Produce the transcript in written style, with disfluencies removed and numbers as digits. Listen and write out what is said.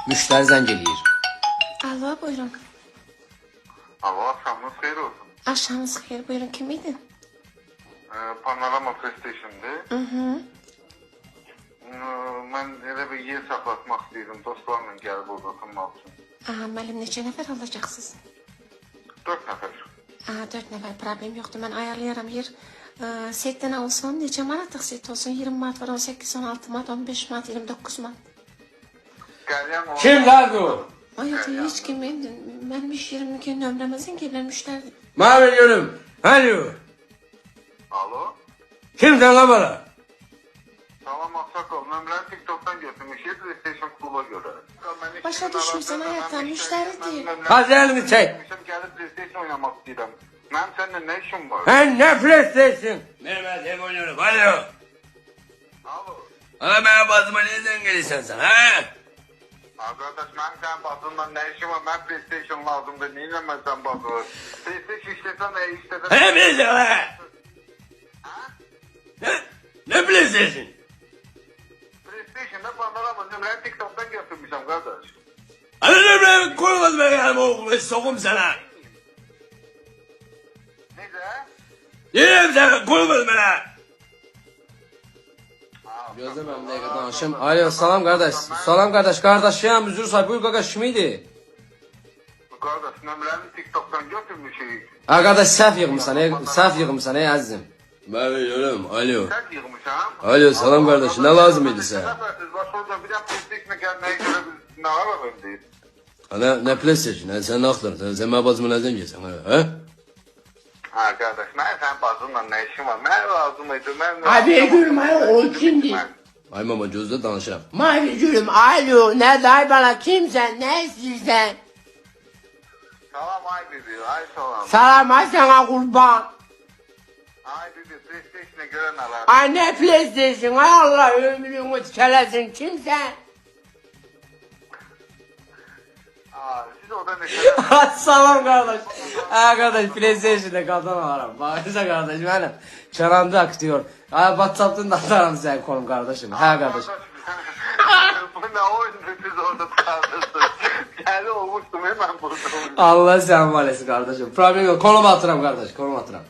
Müşteri zəng eləyir. Alo, buyurun. Alo, akşamınız xeyir olsun. Aşağınız xeyir, buyurun. Kim idi? Panorama PlayStation'dır. Mən elə bir yer saxlatmaq istəyirdim. Dostlarla gəlib orada oturmaq üçün. Aha, müəllim, neçə nəfər alacaqsınız? 4 nəfər. Aha, 4 nəfər, problem yoxdur. Mən ayarlayaram yer. Setdən alsam, neçə manatlıq set olsun? 20 manat var, 18, 16 manat, 15 manat, 29 manat. Gələyəm o. Kim lan bu? Hayatım hiç kim benim iş yerimdeki nömrəmizin gelen müşteridir. Mavi gülüm. Alo. Alo. Kimsən lan bana? Salam Aksakol. Nömrəni TikTok'dan götürmüşük PlayStation kluba görə. Başa düşmüşsən hayatım, müşteridir. Hadi elini çek. Gəlib PlayStation oynamaq istəyirəm. Mənim səninlə nə işim var? Sen ne PlayStation? Ben hem oynuyorum. Alo. Alo. Ana benim bazıma neden gelirsen sen ha? Arkadaş mənim sənin bazınla nə işim var? Mən PlayStation lazımdır. Neylə mən sən bazı? PlayStation işləsən nə işləsən? Ne PlayStation ha? Ne PlayStation? PlayStation'da Panorama nömrəni TikTok'dan götürmüşəm qardaş. Ana ne ben koymaz ben yani oğlum sokum sana. Necə? Yerim sen koymaz bana. Gözle ben bir dakika danışım. Alo salam kardeş. Salam kardeş. Kardeş ya müzür say. Buyur kardeş kim idi? Qardaş nömrəni TikTok'dan götürmüşük. Ha kardeş səhv yığmışsan. Səhv yığmışsan ey azizim. Ben biliyorum. Alo. Sən yığmışam. Alo salam kardeş. Ne lazım idi sen? Nəfərsiz baş orada bir də PlayStation'a gəlməyə görə biz nə var öndəyik? Ana ne PlayStation? Sen ne aktarın? Sen bana bazıma neden gelsen ha? Ha qardaş, mən sənin bazınla nə işim var? Mən lazım idi. Mən Abi gülüm o kimdi? Ay mama gözle danışıram. Mavi gülüm alo ne day bana kimsen ne istiyorsan? Salam ay bibi, ay salam. Salam sana kurban. Ay bibi, PlayStation'a görə nə var? Ay ne PlayStation ay Allah ömrünü tükelesin kimsen? Aa, siz orada neçə? Salam kardeş. Ha kardeş PlayStation'da kadın alarım. Bakırsa kardeş benim. Çarandı aktıyor. Ha WhatsApp'tan da atarım sen konum kardeşim. Ha kardeş. Bu nə oyundur siz orada çıxardırsınız? Gəli olmuşdum hemen burada. Allah sen valesi kardeşim. Problem yok. Konum atıram kardeş. Konum atıram.